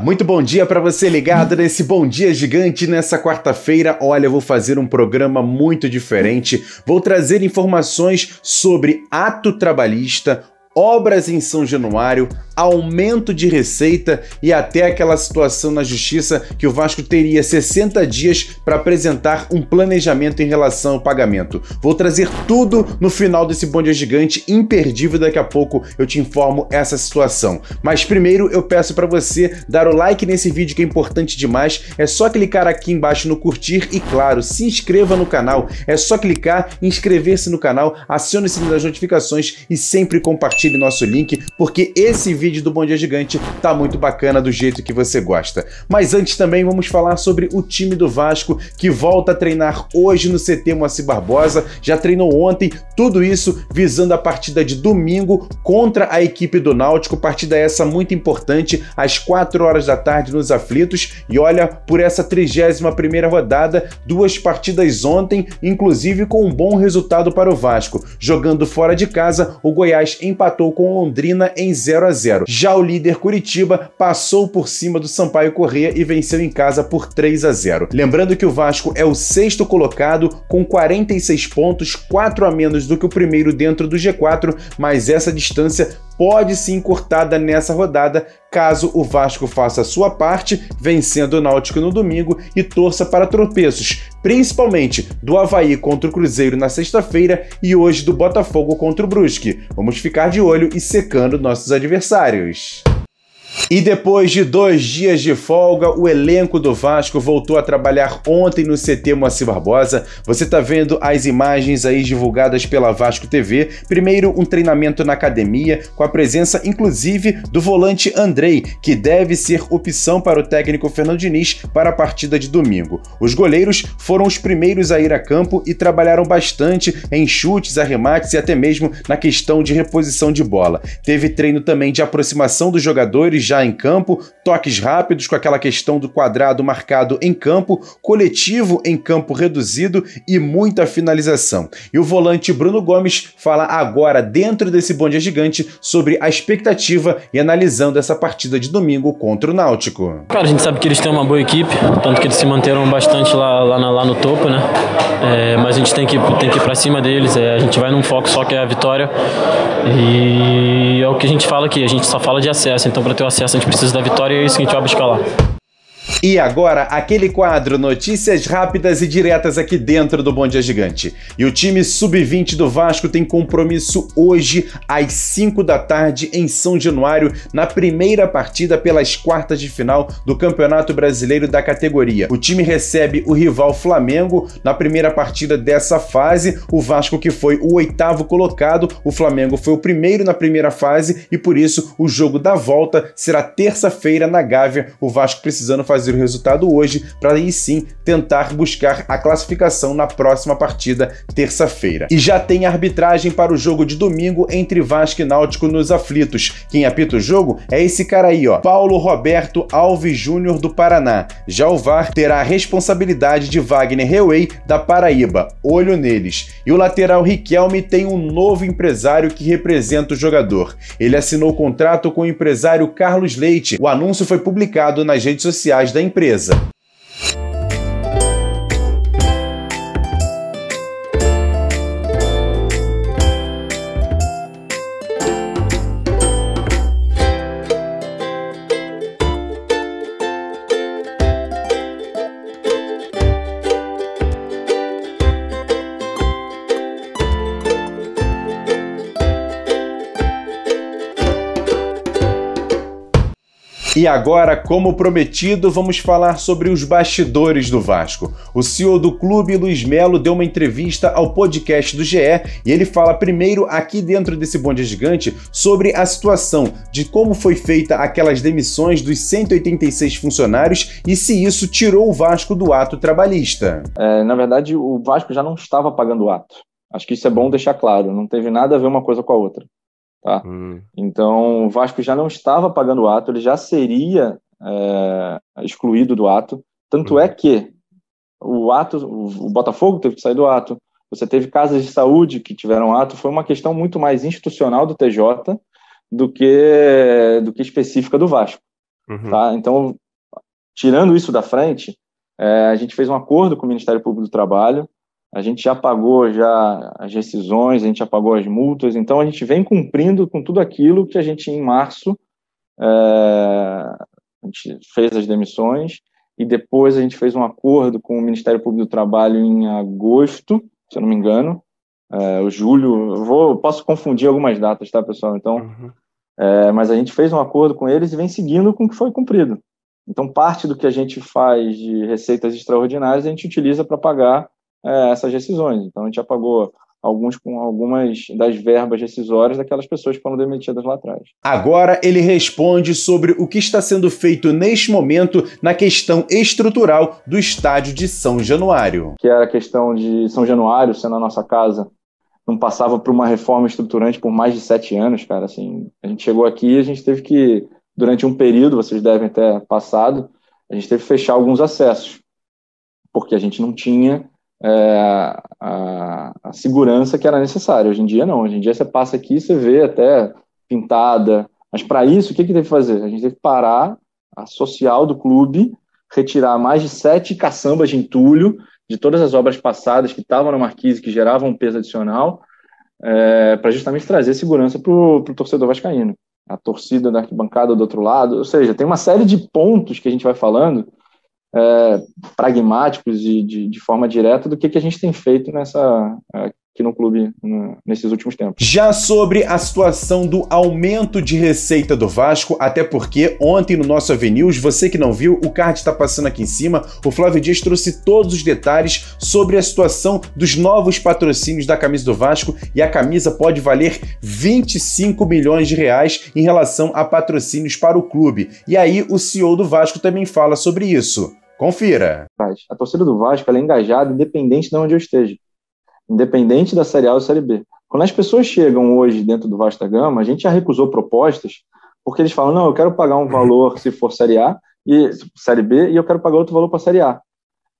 Muito bom dia para você ligado nesse Bom Dia Gigante nessa quarta-feira. Olha, eu vou fazer um programa muito diferente. Vou trazer informações sobre ato trabalhista, obras em São Januário, aumento de receita e até aquela situação na justiça que o Vasco teria 60 dias para apresentar um planejamento em relação ao pagamento. Vou trazer tudo no final desse Bom Dia Gigante, imperdível. Daqui a pouco eu te informo essa situação. Mas primeiro eu peço para você dar o like nesse vídeo que é importante demais. É só clicar aqui embaixo no curtir e, claro, se inscreva no canal. É só clicar, inscrever-se no canal, acione o sininho das notificações e sempre compartilhe nosso link, porque esse vídeo do Bom Dia Gigante tá muito bacana do jeito que você gosta. Mas antes também vamos falar sobre o time do Vasco que volta a treinar hoje no CT Moacir Barbosa, já treinou ontem, tudo isso visando a partida de domingo contra a equipe do Náutico, partida essa muito importante, às 4 horas da tarde nos Aflitos. E olha, por essa 31ª rodada, 2 partidas ontem, inclusive com um bom resultado para o Vasco. Jogando fora de casa, o Goiás empatou com Londrina em 0-0. Já o líder Curitiba passou por cima do Sampaio Corrêa e venceu em casa por 3-0. Lembrando que o Vasco é o 6º colocado com 46 pontos, 4 a menos do que o primeiro dentro do G4, mas essa distância pode ser encurtada nessa rodada caso o Vasco faça a sua parte, vencendo o Náutico no domingo e torça para tropeços, principalmente do Avaí contra o Cruzeiro na sexta-feira e hoje do Botafogo contra o Brusque. Vamos ficar de olho e secando nossos adversários. E depois de 2 dias de folga, o elenco do Vasco voltou a trabalhar ontem no CT Moacir Barbosa. Você tá vendo as imagens aí divulgadas pela Vasco TV. Primeiro, um treinamento na academia, com a presença inclusive do volante Andrei, que deve ser opção para o técnico Fernando Diniz para a partida de domingo. Os goleiros foram os primeiros a ir a campo e trabalharam bastante em chutes, arremates e até mesmo na questão de reposição de bola. Teve treino também de aproximação dos jogadores já em campo, toques rápidos com aquela questão do quadrado marcado em campo, coletivo em campo reduzido e muita finalização. E o volante Bruno Gomes fala agora, dentro desse Bom Dia Gigante, sobre a expectativa e analisando essa partida de domingo contra o Náutico. Cara, a gente sabe que eles têm uma boa equipe, tanto que eles se manteram bastante lá no topo, né? Mas a gente tem que ir pra cima deles, a gente vai num foco só que é a vitória e é o que a gente fala aqui, a gente só fala de acesso, então para ter o acesso a gente precisa da vitória e é isso que a gente vai buscar lá. E agora, aquele quadro Notícias Rápidas e Diretas aqui dentro do Bom Dia Gigante. E o time Sub-20 do Vasco tem compromisso hoje às 5 da tarde em São Januário, na primeira partida pelas quartas de final do Campeonato Brasileiro da categoria. O time recebe o rival Flamengo na primeira partida dessa fase, o Vasco que foi o 8º colocado, o Flamengo foi o primeiro na primeira fase e por isso o jogo da volta será terça-feira na Gávea, o Vasco precisando fazer o resultado hoje para aí sim tentar buscar a classificação na próxima partida, terça-feira. E já tem arbitragem para o jogo de domingo entre Vasco e Náutico nos Aflitos. Quem apita o jogo é esse cara aí, ó, Paulo Roberto Alves Júnior do Paraná. Já o VAR terá a responsabilidade de Wagner Reuei da Paraíba. Olho neles. E o lateral Riquelme tem um novo empresário que representa o jogador. Ele assinou contrato com o empresário Carlos Leite. O anúncio foi publicado nas redes sociais da empresa. E agora, como prometido, vamos falar sobre os bastidores do Vasco. O CEO do clube, Luiz Melo, deu uma entrevista ao podcast do GE e ele fala primeiro, aqui dentro desse Bom Dia Gigante, sobre a situação de como foi feita aquelas demissões dos 186 funcionários e se isso tirou o Vasco do ato trabalhista. Na verdade, o Vasco já não estava pagando o ato. Acho que isso é bom deixar claro, não teve nada a ver uma coisa com a outra. Tá? Então, o Vasco já não estava pagando o ato, ele já seria excluído do ato. Tanto é que o Botafogo teve que sair do ato, você teve casas de saúde que tiveram ato, foi uma questão muito mais institucional do TJ do que específica do Vasco. Tá? Então, tirando isso da frente, a gente fez um acordo com o Ministério Público do Trabalho, a gente já pagou já as rescisões, a gente já pagou as multas, então a gente vem cumprindo com tudo aquilo que a gente, em março, a gente fez as demissões, e depois a gente fez um acordo com o Ministério Público do Trabalho em agosto, se eu não me engano, o julho, posso confundir algumas datas, tá, pessoal? Então, mas a gente fez um acordo com eles e vem seguindo com o que foi cumprido. Então, parte do que a gente faz de receitas extraordinárias, a gente utiliza para pagar essas rescisões. Então, a gente já pagou algumas das verbas rescisórias daquelas pessoas que foram demitidas lá atrás. Agora ele responde sobre o que está sendo feito neste momento na questão estrutural do estádio de São Januário. Que era a questão de São Januário, sendo a nossa casa, não passava por uma reforma estruturante por mais de 7 anos, cara. Assim, a gente chegou aqui e a gente teve que, durante um período, vocês devem ter passado, a gente teve que fechar alguns acessos, porque a gente não tinha a segurança que era necessária. Hoje em dia não, hoje em dia você passa aqui e você vê até pintada, mas para isso o que teve que fazer? A gente teve que parar a social do clube, retirar mais de 7 caçambas de entulho de todas as obras passadas que estavam na marquise, que geravam um peso adicional, para justamente trazer segurança para o torcedor vascaíno. A torcida da arquibancada do outro lado, ou seja, tem uma série de pontos que a gente vai falando, pragmáticos e de forma direta do que a gente tem feito aqui no clube nesses últimos tempos. Já sobre a situação do aumento de receita do Vasco, até porque ontem no nosso AVNews, você que não viu, o card está passando aqui em cima, o Flávio Dias trouxe todos os detalhes sobre a situação dos novos patrocínios da camisa do Vasco, e a camisa pode valer 25 milhões de reais em relação a patrocínios para o clube. E aí o CEO do Vasco também fala sobre isso. Confira. A torcida do Vasco ela é engajada independente de onde eu esteja. Independente da Série A ou Série B. Quando as pessoas chegam hoje dentro do Vasco da Gama, a gente já recusou propostas, porque eles falam, não, eu quero pagar um valor se for Série A e Série B, e eu quero pagar outro valor para Série A.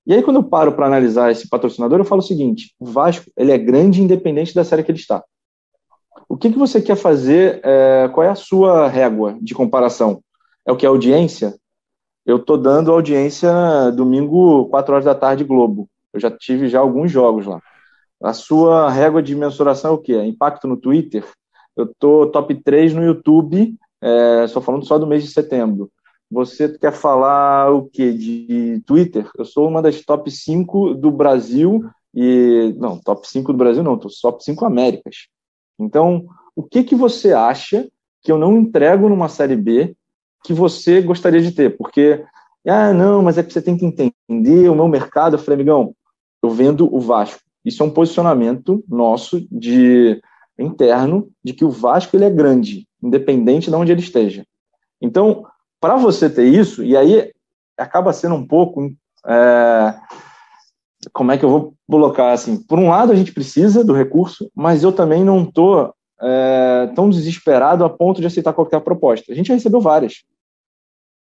E aí, quando eu paro para analisar esse patrocinador, eu falo o seguinte, o Vasco ele é grande independente da série que ele está. O que você quer fazer, qual é a sua régua de comparação? É o que é audiência? Eu estou dando audiência domingo, 4 horas da tarde, Globo. Eu já tive alguns jogos lá. A sua régua de mensuração é o quê? Impacto no Twitter? Eu estou top 3 no YouTube, só falando só do mês de setembro. Você quer falar o quê? De Twitter? Eu sou uma das top 5 do Brasil não, top 5 do Brasil não, estou top 5 Américas. Então, o que você acha que eu não entrego numa Série B que você gostaria de ter? Porque, não, mas é que você tem que entender o meu mercado. Eu falei, amigão, eu vendo o Vasco. Isso é um posicionamento nosso interno de que o Vasco ele é grande, independente de onde ele esteja. Então, para você ter isso, e aí acaba sendo um pouco... como é que eu vou colocar assim? Por um lado, a gente precisa do recurso, mas eu também não estou tão desesperado a ponto de aceitar qualquer proposta. A gente já recebeu várias.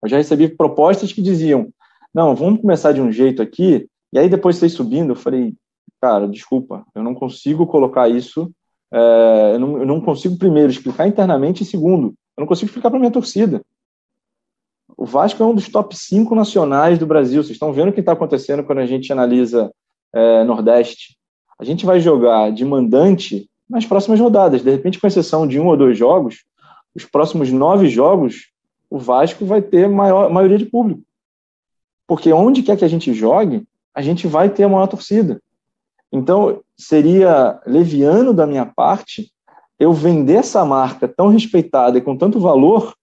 Eu já recebi propostas que diziam, não, vamos começar de um jeito aqui, e aí depois vocês subindo, eu falei, cara, desculpa, eu não consigo colocar isso, eu não consigo, primeiro, explicar internamente, e segundo, eu não consigo explicar para a minha torcida. O Vasco é um dos top 5 nacionais do Brasil. Vocês estão vendo o que está acontecendo quando a gente analisa Nordeste. A gente vai jogar de mandante nas próximas rodadas. De repente, com exceção de 1 ou 2 jogos, os próximos 9 jogos, o Vasco vai ter maioria de público. Porque onde quer que a gente jogue, a gente vai ter a maior torcida. Então, seria leviano da minha parte eu vender essa marca tão respeitada e com tanto valor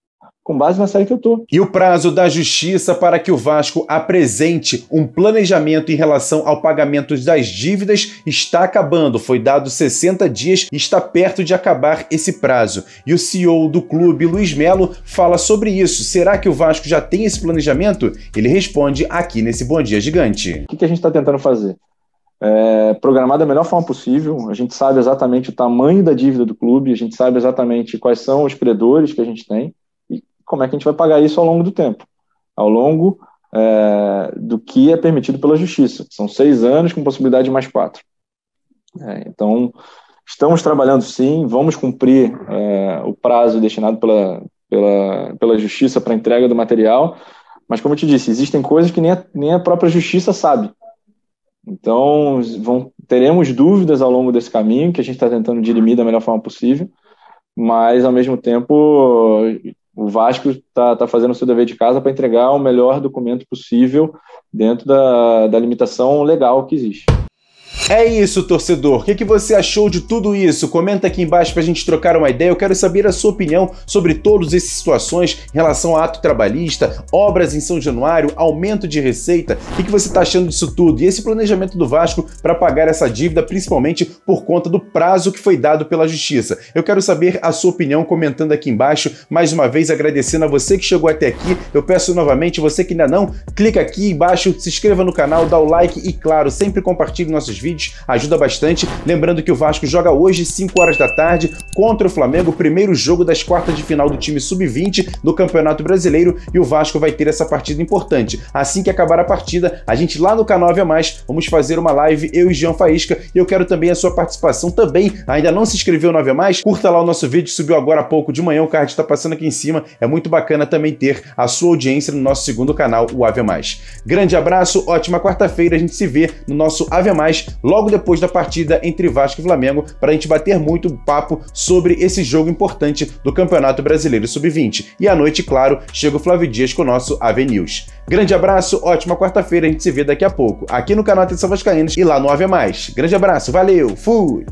com base na série que eu tô. E o prazo da justiça para que o Vasco apresente um planejamento em relação ao pagamento das dívidas está acabando. Foi dado 60 dias e está perto de acabar esse prazo. E o CEO do clube, Luiz Melo, fala sobre isso. Será que o Vasco já tem esse planejamento? Ele responde aqui nesse Bom Dia Gigante. O que a gente está tentando fazer? Programar da melhor forma possível. A gente sabe exatamente o tamanho da dívida do clube, a gente sabe exatamente quais são os credores que a gente tem, como é que a gente vai pagar isso ao longo do tempo, ao longo do que é permitido pela justiça. São 6 anos com possibilidade de mais 4. Então, estamos trabalhando sim, vamos cumprir o prazo destinado pela justiça para entrega do material, mas como eu te disse, existem coisas que nem a própria justiça sabe. Então, teremos dúvidas ao longo desse caminho, que a gente está tentando dirimir da melhor forma possível, mas, ao mesmo tempo, o Vasco está fazendo o seu dever de casa para entregar o melhor documento possível dentro da limitação legal que existe. É isso, torcedor. O que você achou de tudo isso? Comenta aqui embaixo pra gente trocar uma ideia. Eu quero saber a sua opinião sobre todas essas situações em relação a ato trabalhista, obras em São Januário, aumento de receita. O que você está achando disso tudo? E esse planejamento do Vasco para pagar essa dívida, principalmente por conta do prazo que foi dado pela Justiça. Eu quero saber a sua opinião comentando aqui embaixo. Mais uma vez, agradecendo a você que chegou até aqui. Eu peço novamente, você que ainda não, clica aqui embaixo, se inscreva no canal, dá o like e, claro, sempre compartilhe nossos vídeos. Ajuda bastante. Lembrando que o Vasco joga hoje, 5 horas da tarde, contra o Flamengo, o primeiro jogo das quartas de final do time sub-20 do Campeonato Brasileiro, e o Vasco vai ter essa partida importante. Assim que acabar a partida, a gente lá no canal AV+, vamos fazer uma live, eu e Jean Faísca, e eu quero também a sua participação também. Ainda não se inscreveu no AV+, curta lá o nosso vídeo, subiu agora há pouco de manhã, o card está passando aqui em cima. É muito bacana também ter a sua audiência no nosso segundo canal, o AV+. Grande abraço, ótima quarta-feira, a gente se vê no nosso AV+, logo depois da partida entre Vasco e Flamengo, para a gente bater muito papo sobre esse jogo importante do Campeonato Brasileiro Sub-20. E à noite, claro, chega o Flávio Dias com o nosso AV News. Grande abraço, ótima quarta-feira, a gente se vê daqui a pouco, aqui no canal Atenção Vascaínos e lá no AV+. Grande abraço, valeu, fui!